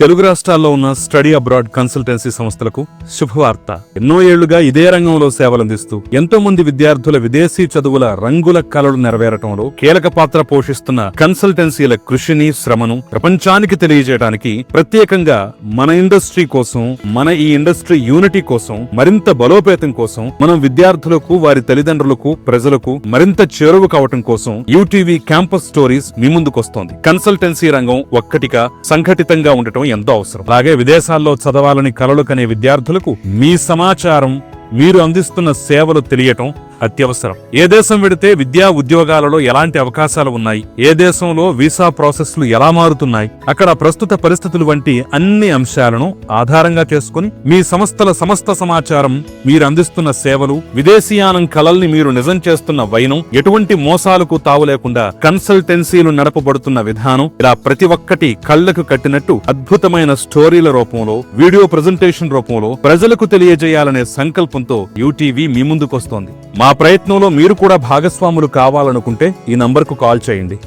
తెలుగు రాష్ట్రాల్లో ఉన్న study abroad consultancy సంస్థలకు శుభవార్త. ఎన్నో ఏళ్లుగా ఇదే రంగంలో సేవలందిస్తూ ఎంతో మంది విద్యార్థుల విదేశీ చదువుల రంగుల కలలు నెరవేరటంలో కీలక పాత్ర పోషిస్తున్న కన్సల్టెన్సీల కృషిని, శ్రమను ప్రపంచానికి తెలియజేయడానికి ప్రత్యేకంగా మన ఇండస్ట్రీ కోసం, మన ఈ ఇండస్ట్రీ యూనిటీ కోసం, మరింత బలోపేతం కోసం, మనం విద్యార్థులకు, వారి తల్లిదండ్రులకు, ప్రజలకు మరింత చేరువ కావటం కోసం యూటీవీ క్యాంపస్ స్టోరీస్ మీ ముందుకొస్తోంది. కన్సల్టెన్సీ రంగం ఒక్కటిగా సంఘటితంగా ఉండటం ఎంతో అవసరం. అలాగే విదేశాల్లో చదవాలని కలలు కనే విద్యార్థులకు మీ సమాచారం, మీరు అందిస్తున్న సేవలు తెలియటం అత్యవసరం. ఏ దేశం వెడితే విద్యా ఉద్యోగాలలో ఎలాంటి అవకాశాలు ఉన్నాయి, ఏ దేశంలో వీసా ప్రాసెస్లు ఎలా మారుతున్నాయి, అక్కడ ప్రస్తుత పరిస్థితులు వంటి అన్ని అంశాలను ఆధారంగా చేసుకుని మీ సంస్థల సమస్త సమాచారం, మీరు అందిస్తున్న సేవలు, విదేశీయానం కలల్ని మీరు నిజం చేస్తున్న వైనం, ఎటువంటి మోసాలకు తావు లేకుండా కన్సల్టెన్సీలు నడపబడుతున్న విధానం, ఇలా ప్రతి ఒక్కటి కళ్లకు కట్టినట్టు అద్భుతమైన స్టోరీల రూపంలో, వీడియో ప్రెజెంటేషన్ రూపంలో ప్రజలకు తెలియజేయాలనే సంకల్పంతో యూటీవీ మీ ముందుకొస్తోంది. మా ప్రయత్నంలో మీరు కూడా భాగస్వాములు కావాలనుకుంటే ఈ నంబర్కు కాల్ చేయండి.